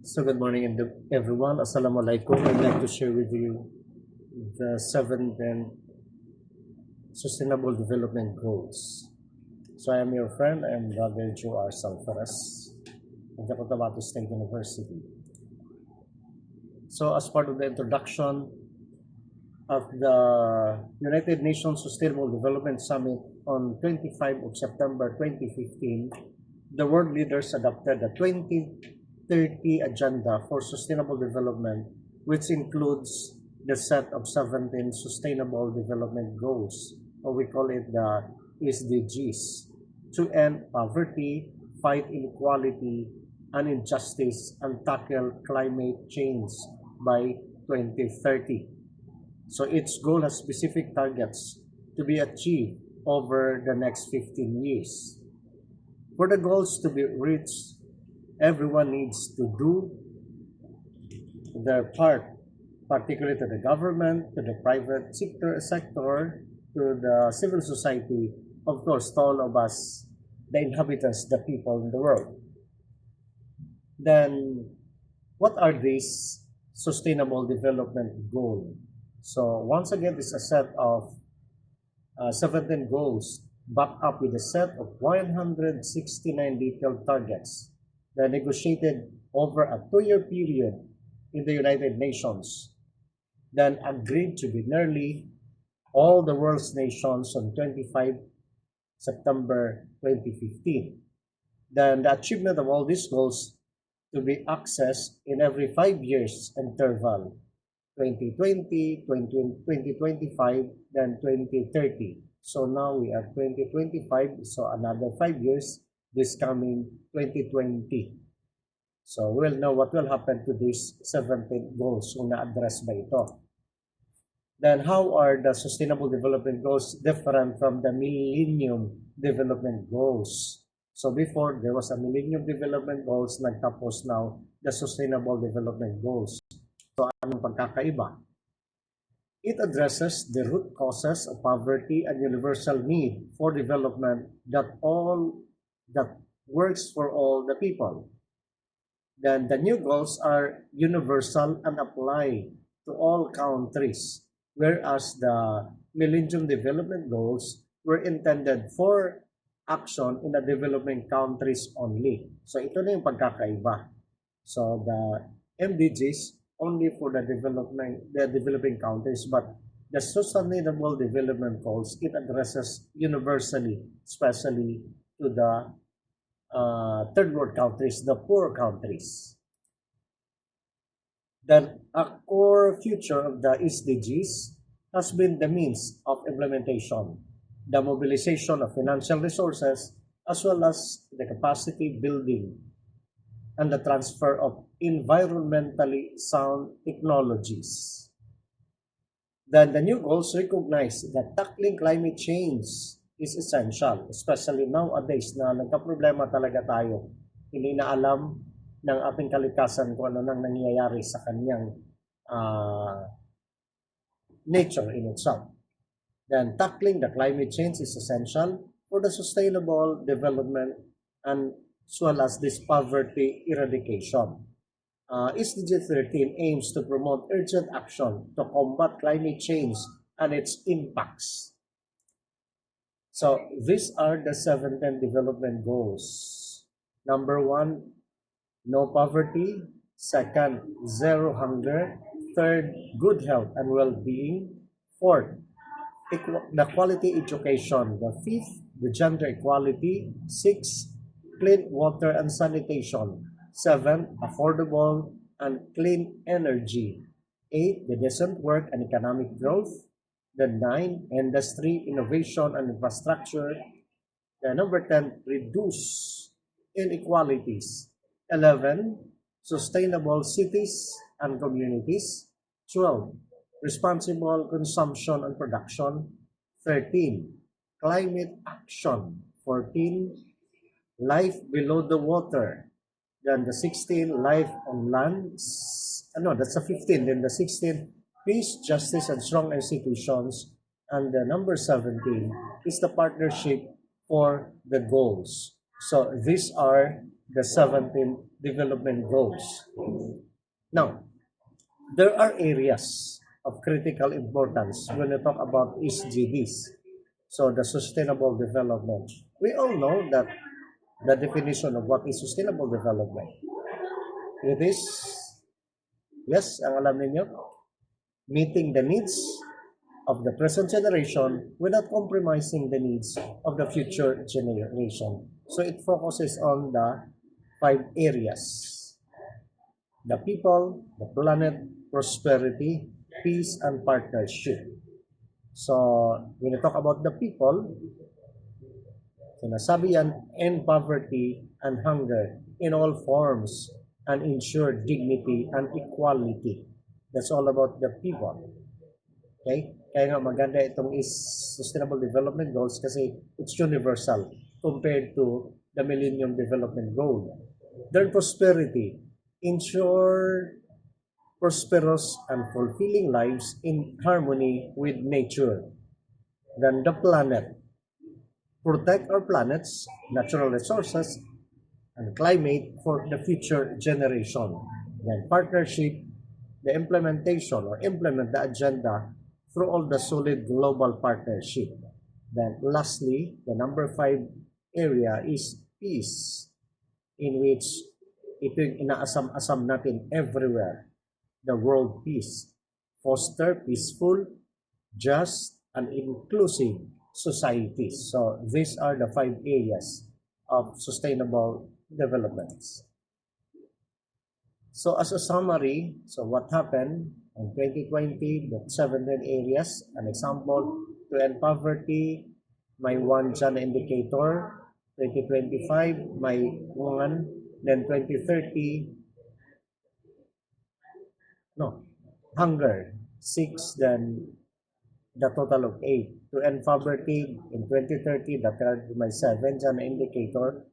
So good morning everyone. Assalamu alaikum. I'd like to share with you the 7 Sustainable Development Goals. So I am your friend. I am Brother JoArs Alferez of the Cotabato State University. So as part of the introduction of the United Nations Sustainable Development Summit on 25 of September 2015, the world leaders adopted the 2030 Agenda for Sustainable Development, which includes the set of 17 Sustainable Development Goals, or we call it the SDGs, to end poverty, fight inequality and injustice, and tackle climate change by 2030. So each goal has specific targets to be achieved over the next 15 years. For the goals to be reached, everyone needs to do their part, particularly to the government, to the private sector, to the civil society, of course, to all of us, the inhabitants, the people in the world. Then, what are these Sustainable Development Goals? So, once again, it's a set of 17 goals backed up with a set of 169 detailed targets that negotiated over a 2-year period in the United Nations, then agreed to be nearly all the world's nations on 25 September 2015. Then the achievement of all these goals to be accessed in every 5 years interval, 2020, 2025, then 2030. So now we are 2025, so another 5 years, this coming 2020. So we'll know what will happen to these 17 goals kung na-address ba ito. Then how are the Sustainable Development Goals different from the Millennium Development Goals? So before, there was a Millennium Development Goals, nagtapos now the Sustainable Development Goals. So anong pagkakaiba? It addresses the root causes of poverty and universal need for development that works for all the people. Then the new goals are universal and apply to all countries, whereas the Millennium Development Goals were intended for action in the developing countries only. So ito na yung pagkakaiba. So the MDGs only for the developing countries, but the Sustainable Development Goals, it addresses universally, especially to the third world countries, the poor countries. Then a core feature of the SDGs has been the means of implementation, the mobilization of financial resources, as well as the capacity building and the transfer of environmentally sound technologies. Then the new goals recognize that tackling climate change is essential, especially nowadays na nagka-problema talaga tayo. Hindi na alam ng ating kalikasan kung ano nang nangyayari sa kanyang nature in itself. Then tackling the climate change is essential for the sustainable development and as well as this poverty eradication. SDG 13 aims to promote urgent action to combat climate change and its impacts. So these are the 17 development goals. Number 1, no poverty. Second, zero hunger. Third, good health and well-being. Fourth, the quality education. The fifth, the gender equality. 6, clean water and sanitation. 7, affordable and clean energy. 8, the decent work and economic growth. Then 9, industry, innovation and infrastructure. Then number 10, reduce inequalities. 11, sustainable cities and communities. 12, responsible consumption and production. 13, climate action. 14, life below the water. Then the 16, life on land. No, that's the 15. Then the 16, peace, justice, and strong institutions. And the number 17 is the partnership for the goals. So these are the 17 development goals. Now, there are areas of critical importance when we talk about SDGs. So the sustainable development. We all know that the definition of what is sustainable development. It is, yes, ang alam ninyo, meeting the needs of the present generation without compromising the needs of the future generation. So it focuses on the 5 areas: the people, the planet, prosperity, peace, and partnership. So when we talk about the people, sinasabi yan, end poverty and hunger in all forms and ensure dignity and equality. That's all about the people. Okay? Kaya nga maganda itong is Sustainable Development Goals kasi it's universal compared to the Millennium Development Goal. Then prosperity, ensure prosperous and fulfilling lives in harmony with nature. Then the planet, protect our planet's natural resources and climate for the future generation. Then partnership, the implementation or implement the agenda through all the solid global partnership. Then lastly, the number 5 area is peace, in which ito yung inaasam-asam natin everywhere. The world peace. Foster peaceful, just, and inclusive societies. So these are the 5 areas of sustainable developments. So as a summary, so what happened in 2020, the 17 areas, an example, to end poverty, may 1 dyan na indicator, 2025, may 1, then 2030, hunger, 6, then the total of 8. To end poverty in 2030, the third may 7 dyan na indicator,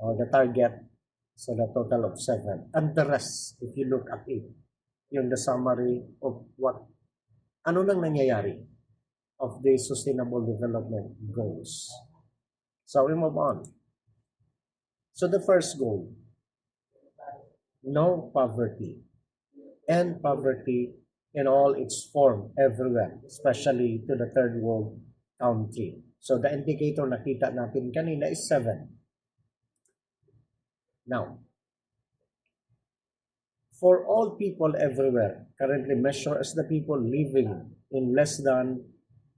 or the target, so the total of 7. And the rest, if you look at it, yung the summary of ano nang nangyayari of the Sustainable Development Goals. So we move on. So the first goal, no poverty. End poverty in all its form everywhere, especially to the third world country. So the indicator nakita natin kanina is 7. Now, for all people everywhere, currently measured as the people living in less than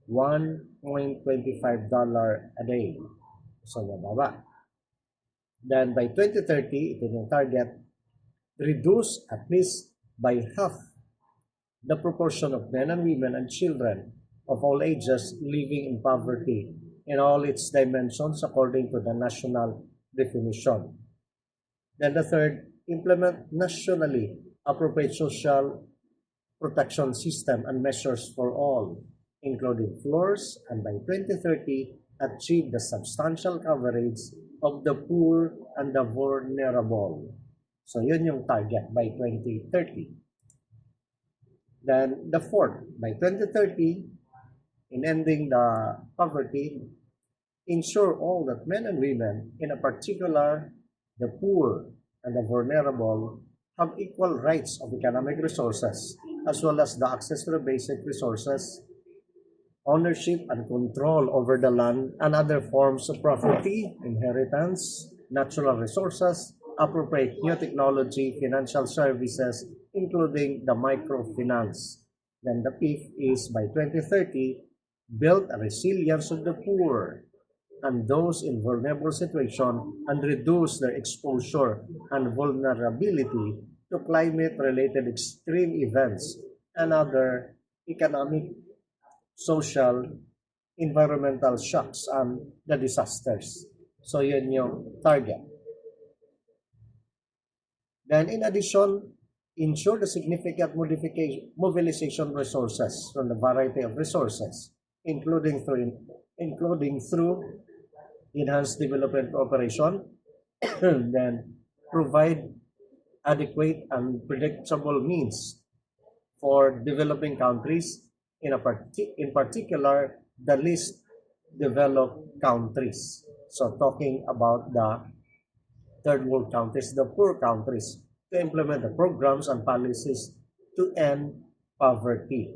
$1.25 a day. So, mababa. Then by 2030, ito yung target, reduce at least by half the proportion of men and women and children of all ages living in poverty in all its dimensions according to the national definition. Then the third, implement nationally appropriate social protection system and measures for all, including floors, and by 2030, achieve the substantial coverage of the poor and the vulnerable. So yun yung target by 2030. Then the fourth, by 2030, in ending the poverty, ensure all that men and women, in a particular the poor and the vulnerable, have equal rights of economic resources, as well as the access to the basic resources, ownership and control over the land and other forms of property, inheritance, natural resources, appropriate new technology, financial services, including the microfinance. Then the fifth is by 2030, build a resilience of the poor and those in vulnerable situation and reduce their exposure and vulnerability to climate-related extreme events and other economic, social, environmental shocks and the disasters. So yun yung target. Then in addition, ensure the significant mobilization resources from the variety of resources, including through enhanced development cooperation, then provide adequate and predictable means for developing countries, in particular the least developed countries. So talking about the third world countries, the poor countries, to implement the programs and policies to end poverty.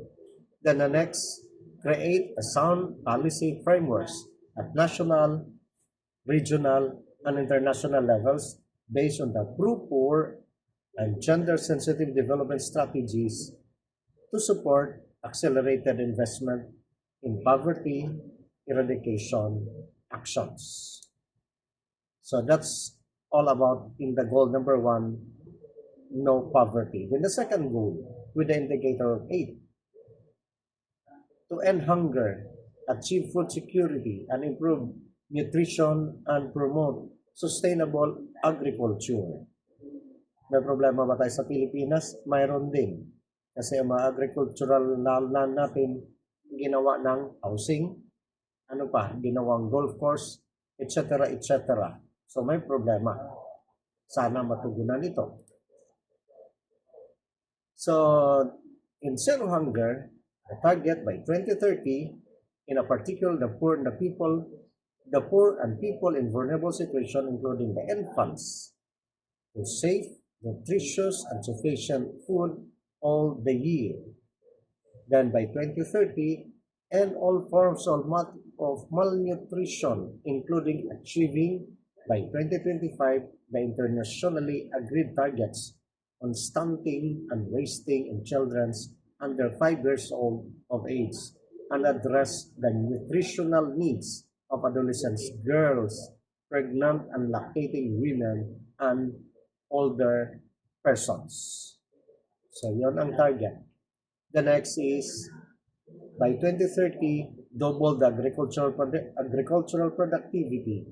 Then the next, create a sound policy frameworks at national, regional, and international levels based on the true poor and gender-sensitive development strategies to support accelerated investment in poverty eradication actions. So that's all about in the goal number 1, no poverty. Then the second goal with the indicator of 8, to end hunger, achieve food security, and improve nutrition and promote sustainable agriculture. May problema ba tayo sa Pilipinas? Mayroon din. Kasi ang mga agricultural land natin, ginawa ng housing, ano pa, ginawang golf course, etc. etc. So may problema. Sana matugunan ito. So, in zero hunger, the target by 2030, in a particular the poor and people in vulnerable situation, including the infants, with safe, nutritious, and sufficient food all the year. Then by 2030, end all forms of malnutrition, including achieving by 2025 the internationally agreed targets on stunting and wasting in children under 5 years old of age, and address the nutritional needs of adolescents, girls, pregnant and lactating women, and older persons. So yon ang target. The next is by 2030, double the agricultural productivity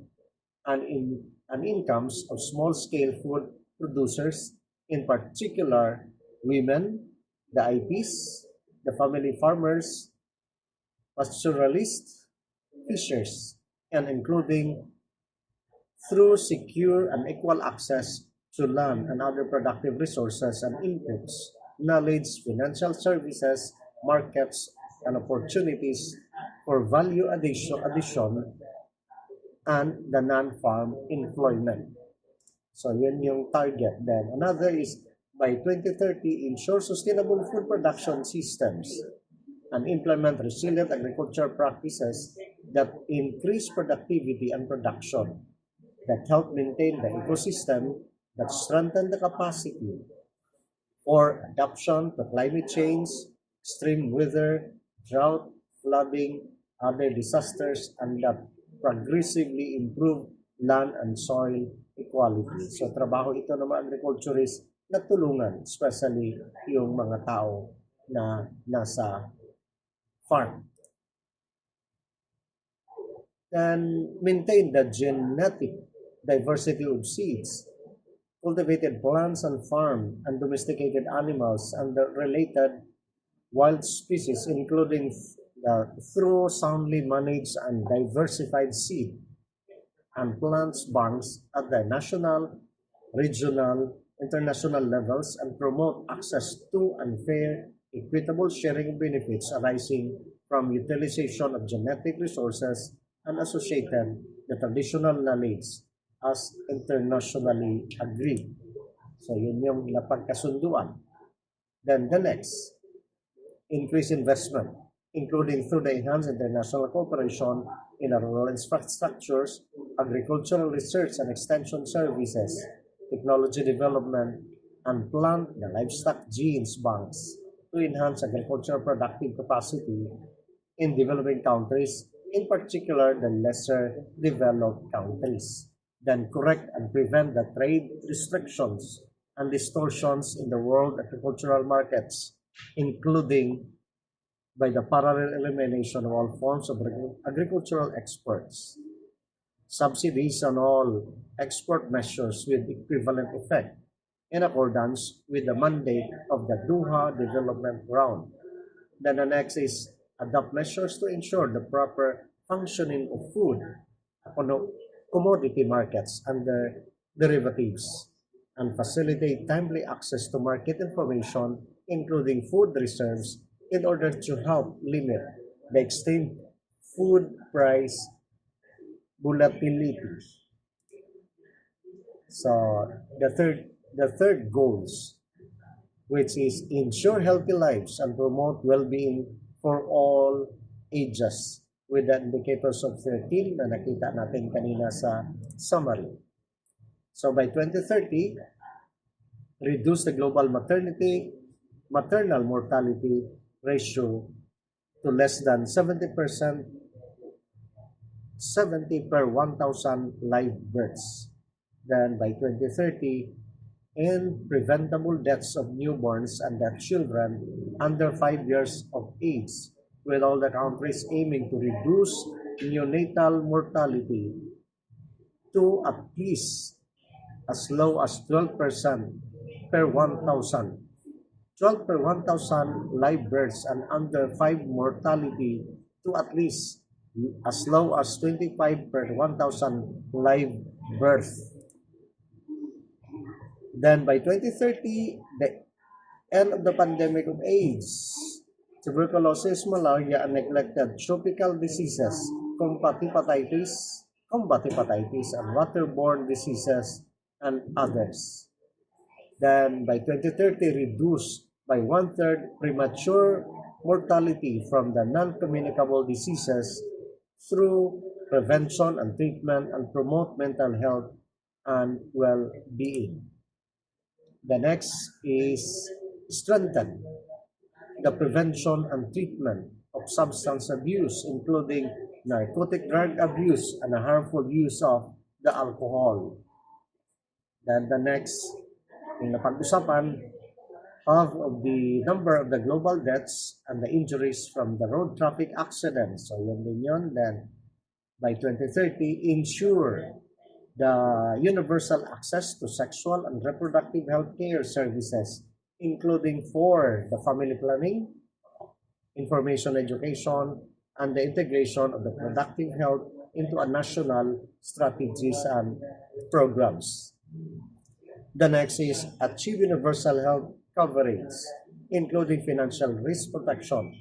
and incomes of small-scale food producers, in particular women, the IPs, the family farmers, pastoralists, fishers, and including through secure and equal access to land and other productive resources and inputs, knowledge, financial services, markets, and opportunities for value addition and the non-farm employment. So yun yung target. Then another is by 2030, ensure sustainable food production systems and implement resilient agriculture practices that increase productivity and production, that help maintain the ecosystem, that strengthen the capacity for adaptation to climate change, extreme weather, drought, flooding, other disasters, and that progressively improve land and soil equality. So trabaho ito ng mga agriculturists na tulungan, especially yung mga tao na nasa farm. And maintain the genetic diversity of seeds, cultivated plants and farm and domesticated animals and the related wild species, including through soundly managed and diversified seed and plants banks at the national, regional, international levels, and promote access to and fair, equitable sharing of benefits arising from utilization of genetic resources and associated the traditional knowledge as internationally agreed. So yun yung napagkasunduan. Then the next, increase investment, including through the enhanced international cooperation in rural infrastructures, agricultural research and extension services, technology development, and plant the livestock genes banks to enhance agricultural productive capacity in developing countries, in particular the lesser developed countries. Then correct and prevent the trade restrictions and distortions in the world agricultural markets, including by the parallel elimination of all forms of agricultural exports, subsidies on all export measures with equivalent effect, in accordance with the mandate of the Doha Development Round. Then the next is adopt measures to ensure the proper functioning of food, commodity markets and their derivatives, and facilitate timely access to market information, including food reserves, in order to help limit the extreme food price volatility. So the third the third goals, which is ensure healthy lives and promote well-being for all ages with the indicators of 13 na nakita natin kanina sa summary. So by 2030, reduce the global maternal mortality ratio to less than 70%, 70 per 1,000 live births. Then by 2030, end preventable deaths of newborns and their children under 5 years of age, with all the countries aiming to reduce neonatal mortality to at least as low as 12% per 1,000. 12 per 1,000 live births and under 5 mortality to at least as low as 25 per 1,000 live birth. Then by 2030, the end of the pandemic of AIDS, tuberculosis, malaria, and neglected tropical diseases, combat hepatitis, and waterborne diseases, and others. Then by 2030, reduce by 1/3 premature mortality from the non-communicable diseases through prevention and treatment, and promote mental health and well-being. The next is strengthen the prevention and treatment of substance abuse, including narcotic drug abuse and the harmful use of the alcohol. Then the next, yung napag-usapan, half of the number of the global deaths and the injuries from the road traffic accidents. So yun din yun. Then by 2030, ensure the universal access to sexual and reproductive health care services, including for the family planning, information education, and the integration of the productive health into a national strategies and programs. The next is achieve universal health coverage, including financial risk protection,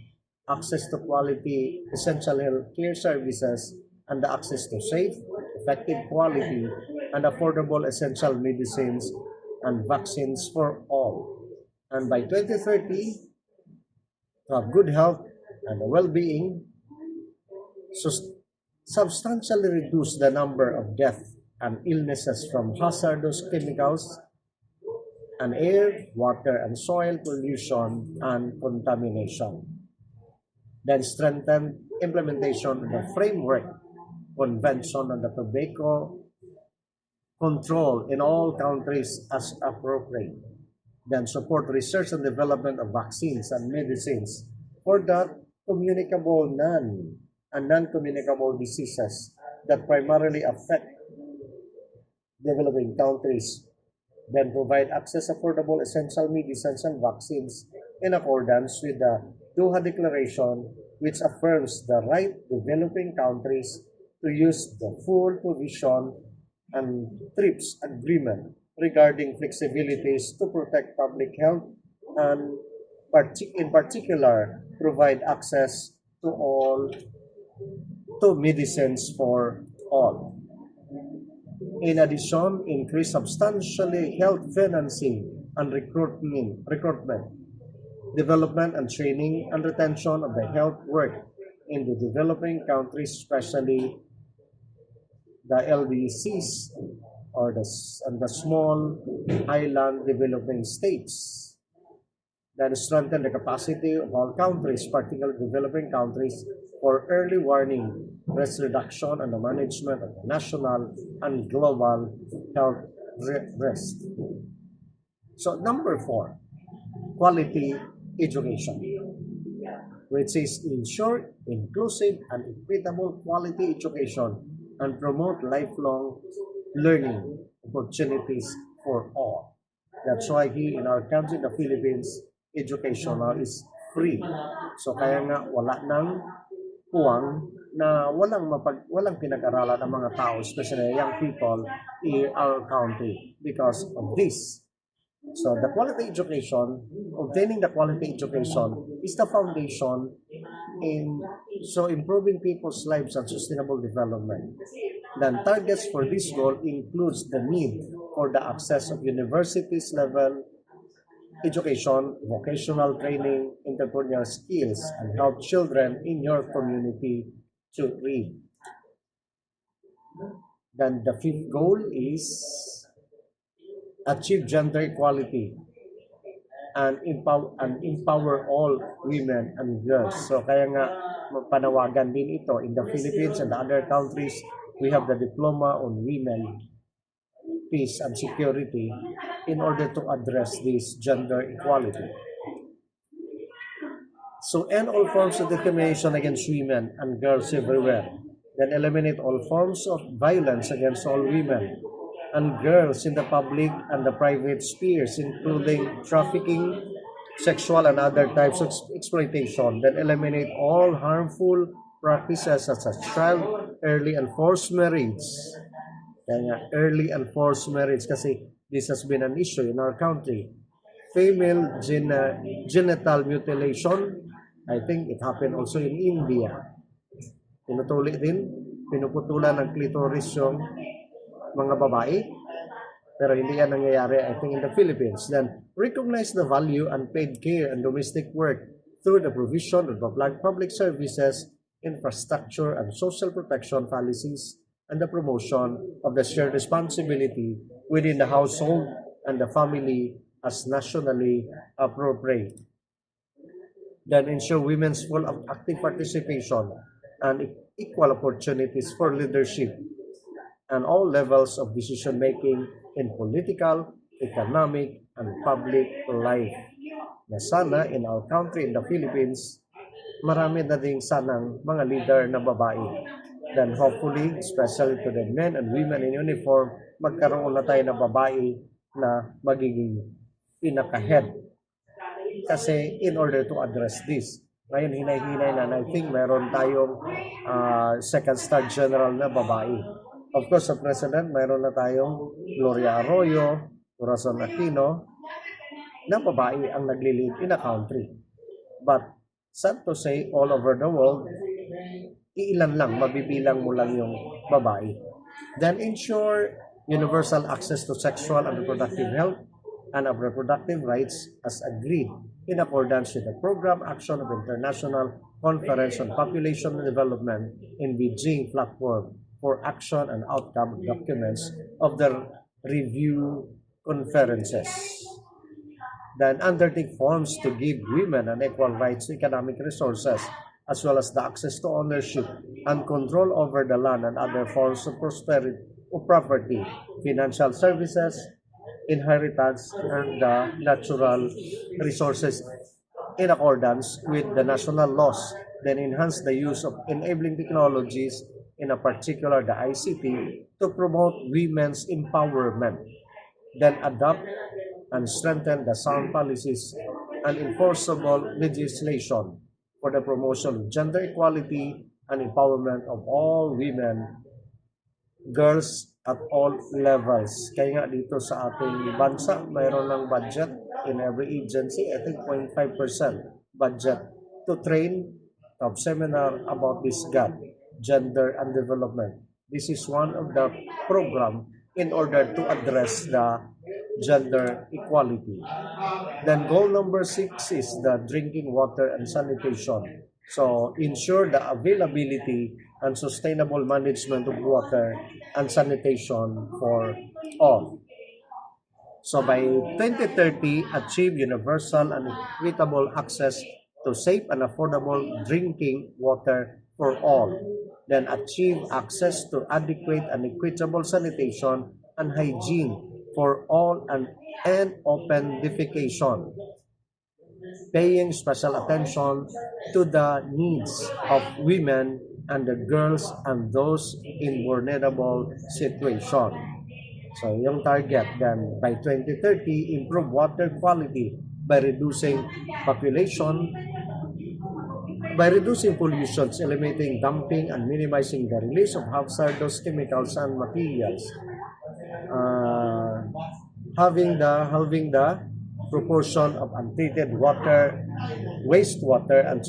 access to quality essential health care services, and the access to safe, effective, quality, and affordable essential medicines and vaccines for all. And by 2030, to have good health and well-being, substantially reduce the number of deaths and illnesses from hazardous chemicals and air, water, and soil pollution and contamination. Then strengthen implementation of the framework convention on the tobacco control in all countries as appropriate. Then support research and development of vaccines and medicines for the communicable and non-communicable diseases that primarily affect developing countries. Then provide access affordable essential medicines and vaccines in accordance with the Doha Declaration, which affirms the right of developing countries to use the full provision and TRIPS agreement regarding flexibilities to protect public health and in particular provide access to medicines for all. In addition, increase substantially health financing and recruitment, development and training and retention of the health work in the developing countries, especially the LDCs or the small island developing states. Then strengthen the capacity of all countries, particularly developing countries, for early warning, risk reduction, and the management of the national and global health risk. So number 4, quality education, which is ensure inclusive and equitable quality education and promote lifelong learning opportunities for all. That's why here in our country, the Philippines, education is free. So kaya nga wala nang puwang na walang pinag-aralan ng mga tao, especially young people in our country because of this. So the quality education, obtaining the quality education is the foundation in improving people's lives and sustainable development. Then targets for this goal includes the need for the access of universities level education, vocational training, entrepreneurial skills, and help children in your community to read. Then the fifth goal is achieve gender equality and empower all women and girls. So kaya nga panawagan din ito in the Philippines and the other countries. We have the diploma on women, peace and security in order to address this gender equality. So end all forms of discrimination against women and girls everywhere. Then eliminate all forms of violence against all women and girls in the public and the private spheres, including trafficking, sexual and other types of exploitation. Then eliminate all harmful practices such as child early and forced marriage. Kaya nga, early and forced marriage kasi this has been an issue in our country. Female genital mutilation, I think it happened also in India. Pinutuli din, pinuputulan ng clitoris yung mga babae, pero hindi yan nangyayari, I think, in the Philippines. Then, recognize the value and paid care and domestic work through the provision of public services, infrastructure, and social protection policies, and the promotion of the shared responsibility within the household and the family as nationally appropriate. Then ensure women's full active participation and equal opportunities for leadership and all levels of decision making in political, economic, and public life. Na sana in our country, in the Philippines, marami na ding sanang mga leader na babae. Then hopefully, especially to the men and women in uniform, magkaroon na tayo ng babae na magiging pinaka-head. Kasi in order to address this, ngayon hinay-hinay na, and I think meron tayong second star general na babae. Of course, sa president, meron na tayong Gloria Arroyo, Corazon Aquino, na babae ang nagli-lead in a country. But sad to say, all over the world, iilan lang, mabibilang mo lang yung babae. Then ensure universal access to sexual and reproductive health and of reproductive rights as agreed in accordance with the program action of International Conference on Population Development in Beijing platform for action and outcome documents of the review conferences. Then undertake forms to give women an equal rights to economic resources as well as the access to ownership and control over the land and other forms of prosperity of property, financial services, inheritance, and the natural resources in accordance with the national laws. Then enhance the use of enabling technologies, in a particular the ICT, to promote women's empowerment. Then adopt and strengthen the sound policies and enforceable legislation for the promotion of gender equality and empowerment of all women, girls at all levels. Kaya nga dito sa ating bansa, mayroon ng budget in every agency, I think 0.5% budget to train of seminar about this gap, gender and development. This is one of the program in order to address the gender equality. Then goal number 6 is the drinking water and sanitation. So ensure the availability and sustainable management of water and sanitation for all. So by 2030, achieve universal and equitable access to safe and affordable drinking water for all. Then achieve access to adequate and equitable sanitation and hygiene for all and open defecation. Paying special attention to the needs of women and the girls and those in vulnerable situation. So yung target then by 2030, improve water quality by reducing population, by reducing pollutions, eliminating dumping, and minimizing the release of hazardous chemicals and materials. Having the proportion of untreated water, wastewater, and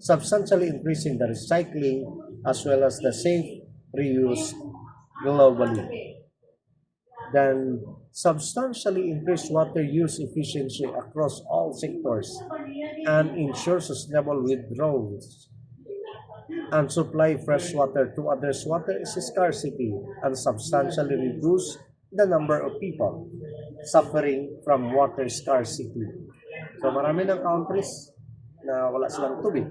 substantially increasing the recycling as well as the safe reuse globally. Then substantially increase water use efficiency across all sectors and ensure sustainable withdrawals and supply fresh water to others. Water is scarcity and substantially reduce the number of people suffering from water scarcity. So marami ng countries na wala silang tubig.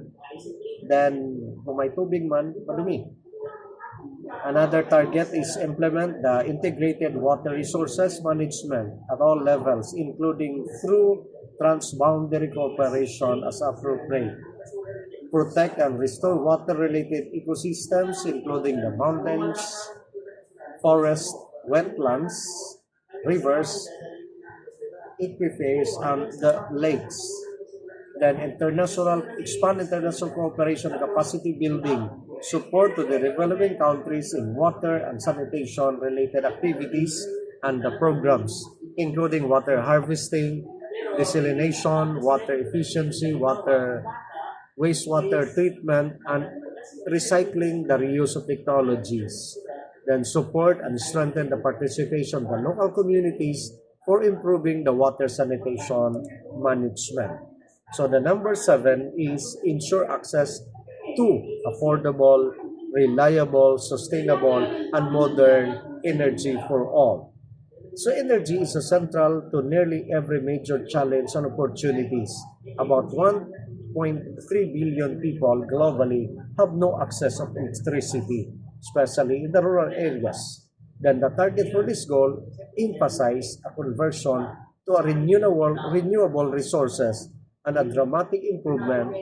Then kung may tubig man, madumi. Another target is implement the integrated water resources management at all levels, including through transboundary cooperation as appropriate. Protect and restore water-related ecosystems, including the mountains, forests, wetlands, rivers, aquifers, and the lakes. Then expand international cooperation and capacity building, support to the developing countries in water and sanitation related activities and the programs, including water harvesting, desalination, water efficiency, wastewater treatment, and recycling, the reuse of technologies. Then support and strengthen the participation of the local communities for improving the water sanitation management. So the number 7 is ensure access to affordable, reliable, sustainable, and modern energy for all. So energy is central to nearly every major challenge and opportunities. About 1.3 billion people globally have no access of electricity, especially in the rural areas. Then the target for this goal emphasize a conversion to a renewable resources and a dramatic improvement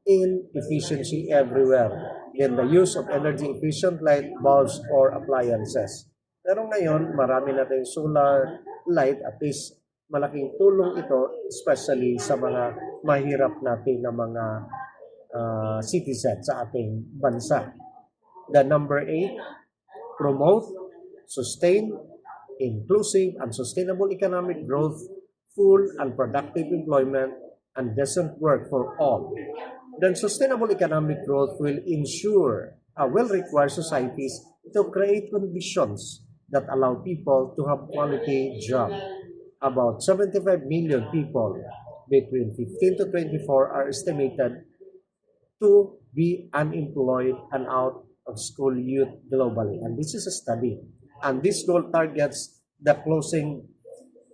in efficiency everywhere. Then the use of energy-efficient light bulbs or appliances. Pero ngayon, marami na tayong solar light, at least malaking tulong ito, especially sa mga mahirap natin na mga citizens sa ating bansa. The number 8, promote, sustain, inclusive, and sustainable economic growth, full and productive employment, and decent work for all. Then sustainable economic growth will require societies to create conditions that allow people to have quality jobs. About 75 million people between 15 to 24 are estimated to be unemployed and out of school youth globally. And this is a study. And this goal targets closing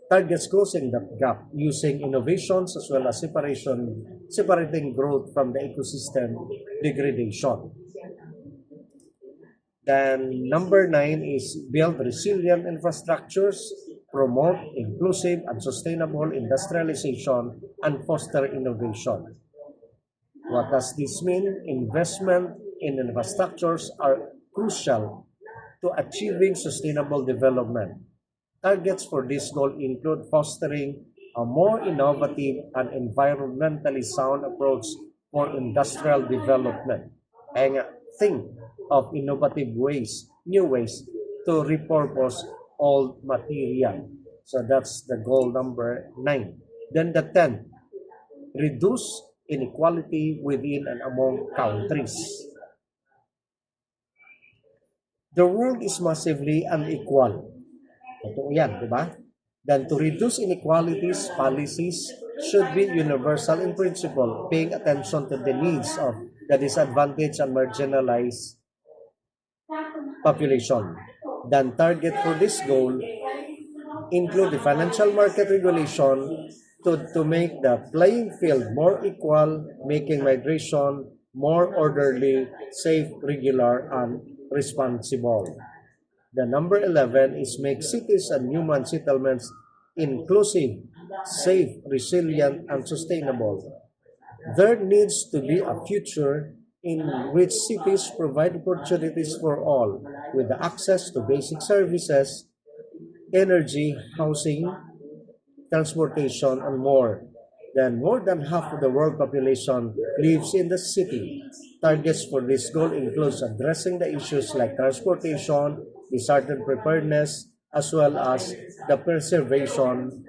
that gap using innovations as well as separating growth from the ecosystem degradation. Then number 9 is build resilient infrastructures, promote inclusive and sustainable industrialization, and foster innovation. What does this mean? Investment in infrastructures are crucial to achieving sustainable development. Targets for this goal include fostering a more innovative and environmentally sound approach for industrial development. And think of innovative new ways to repurpose old material. So that's the goal number 9. Then the 10, reduce inequality within and among countries. The world is massively unequal. Totoo yan, di ba? Then to reduce inequalities, policies should be universal in principle, paying attention to the needs of the disadvantaged and marginalized population. Then target for this goal include the financial market regulation to make the playing field more equal, making migration more orderly, safe, regular, and responsible. The number 11 is make cities and human settlements inclusive, safe, resilient, and sustainable. There needs to be a future in which cities provide opportunities for all with the access to basic services, energy, housing, transportation, and more. Then more than half of the world population lives in the city. Targets for this goal includes addressing the issues like transportation, disaster preparedness, as well as the preservation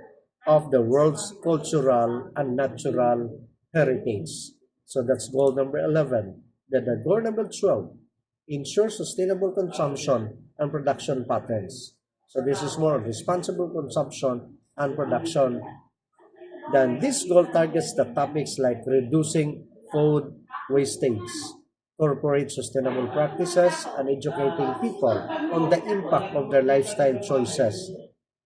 of the world's cultural and natural heritage. So that's goal number 11. Then the goal number 12, ensure sustainable consumption and production patterns. So this is more responsible consumption and production. Then this goal targets the topics like reducing food wastage, corporate sustainable practices, and educating people on the impact of their lifestyle choices.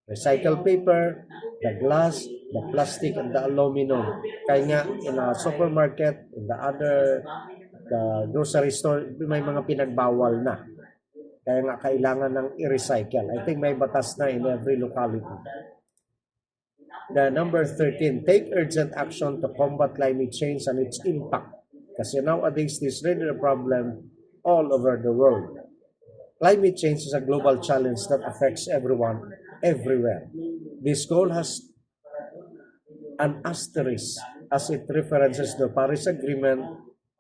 Recycle paper, the glass, the plastic, and the aluminum. Kaya nga, in a supermarket, in the grocery store, may mga pinagbawal na. Kaya nga, kailangan ng i-recycle. I think may batas na in every locality. The number 13, take urgent action to combat climate change and its impact. Kasi nowadays, this is really a problem all over the world. Climate change is a global challenge that affects everyone, everywhere. This goal has an asterisk as it references the Paris Agreement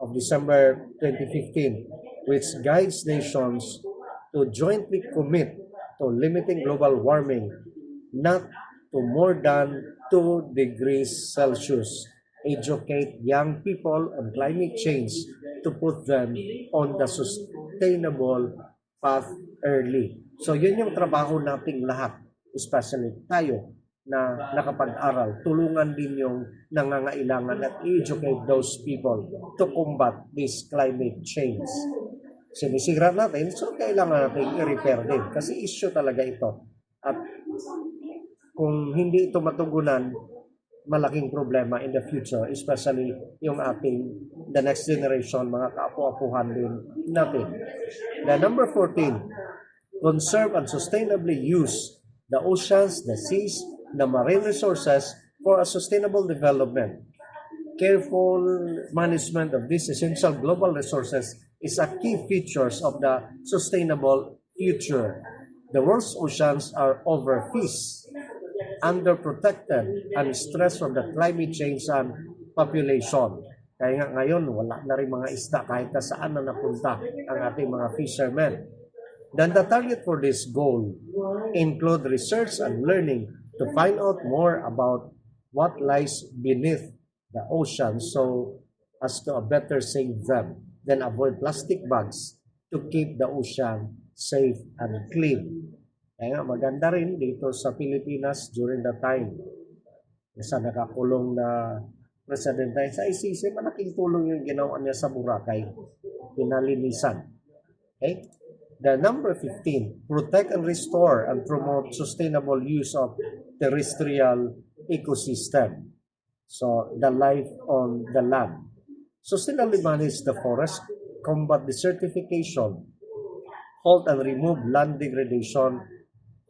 of December 2015, which guides nations to jointly commit to limiting global warming, not to more than 2 degrees Celsius. Educate young people on climate change to put them on the sustainable path early. So yun yung trabaho nating lahat, especially tayo na nakapag-aral. Tulungan din yung nangangailangan at educate those people to combat this climate change. Sinisira natin, so kailangan natin i-repair din kasi issue talaga ito. At kung hindi ito matugunan, malaking problema in the future, especially yung the next generation, mga kaapu-apuhan din natin. The number 14, conserve and sustainably use the oceans, the seas, the marine resources for a sustainable development. Careful management of these essential global resources is a key features of the sustainable future. The world's oceans are overfished, underprotected, and stressed from the climate change and population. Kaya nga ngayon, wala na rin mga isda kahit na saan na napunta ang ating mga fishermen. Then the target for this goal include research and learning to find out more about what lies beneath the ocean so as to better save them. Then avoid plastic bags to keep the ocean safe and clean. Kaya nga maganda rin dito sa Pilipinas during the time sa nakakulong na presidente sa ICC, malaking tulong yung ginawa niya sa Boracay, pinalinisan. Okay? The number 15, protect and restore and promote sustainable use of terrestrial ecosystem. So, the life on the land. Sustainably manage the forest, combat desertification, halt and remove land degradation,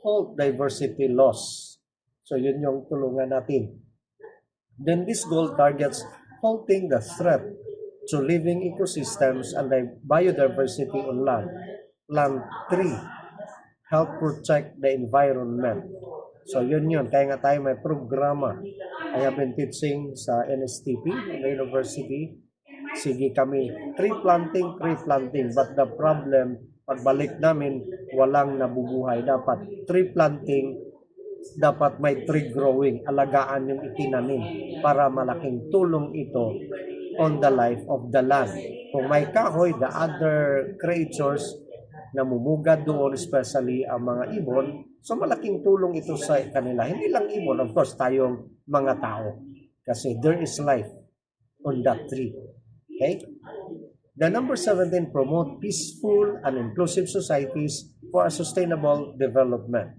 halt diversity loss. So, yun yung tulungan natin. Then this goal targets halting the threat to living ecosystems and the biodiversity on land. Plant tree, help protect the environment. So yun. Kaya nga tayo may programa. I have been teaching sa NSTP, na university. Sige kami, tree planting. But the problem, pagbalik namin, walang nabubuhay. Dapat tree planting, dapat may tree growing. Alagaan yung itinanim para malaking tulong ito on the life of the land. Kung may kahoy, the other creatures namumugad doon, especially ang mga ibon, so malaking tulong ito sa kanila. Hindi lang ibon, of course, tayong mga tao. Kasi there is life on that tree. Okay? The number 17, promote peaceful and inclusive societies for a sustainable development.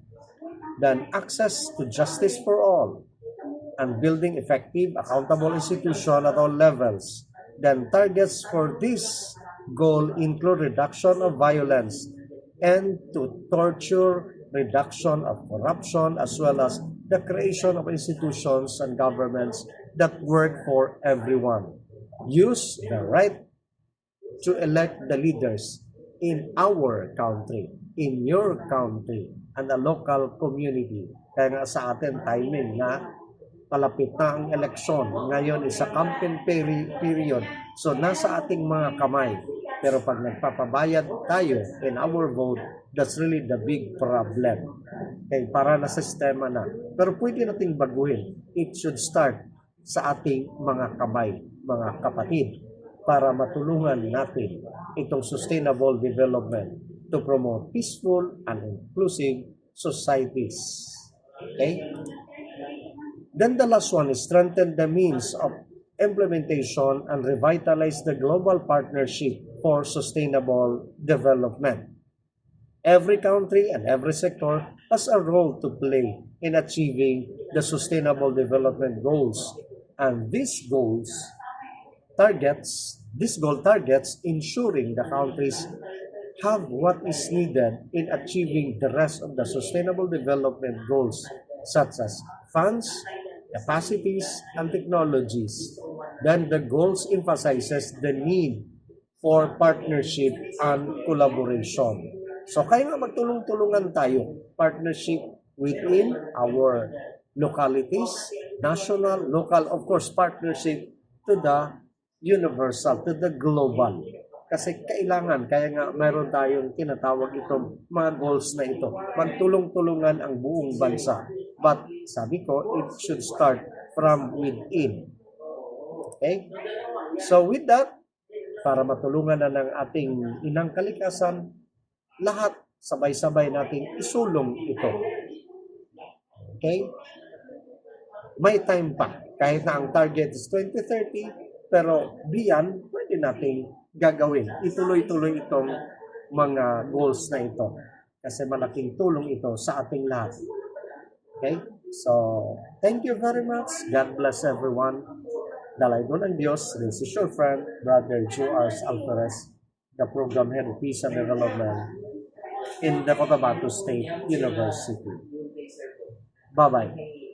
Then access to justice for all and building effective, accountable institutions at all levels. Then targets for this goal include reduction of violence and to torture, reduction of corruption, as well as the creation of institutions and governments that work for everyone. Use the right to elect the leaders in our country, in your country, and the local community. Kaya nga sa atin, timing na palapit na ang eleksyon. Ngayon is a campaign period. So nasa ating mga kamay. Pero pag nagpapabayad tayo in our vote, that's really the big problem. Okay, para na sistema na. Pero pwede nating baguhin. It should start sa ating mga kamay, mga kapatid, para matulungan natin itong sustainable development to promote peaceful and inclusive societies. Okay? Then the last one is strengthen the means of implementation and revitalize the global partnership for sustainable development. Every country and every sector has a role to play in achieving the sustainable development goals. And this goal targets ensuring the countries have what is needed in achieving the rest of the sustainable development goals, such as funds, capacities, and technologies. Then the goals emphasizes the need for partnership and collaboration. So kaya nga magtulong-tulungan tayo, partnership within our localities, national, local, of course, partnership to the universal, to the global. Kasi kailangan, kaya nga mayroon tayong tinatawag itong mga goals na ito. Magtulong-tulungan ang buong bansa. But sabi ko, it should start from within. Okay? So with that, para matulungan na ng ating inang kalikasan, lahat sabay-sabay nating isulong ito. Okay? May time pa. Kahit na ang target is 2030, pero beyond, pwede nating gagawin. Ituloy-tuloy itong mga goals na ito. Kasi malaking tulong ito sa ating lahat. Okay? So, thank you very much. God bless everyone. Dalay doon ang Diyos. This is your friend, Brother JoArs Alferez, the Program Head of Peace and Development in the Cotabato State University. Bye-bye.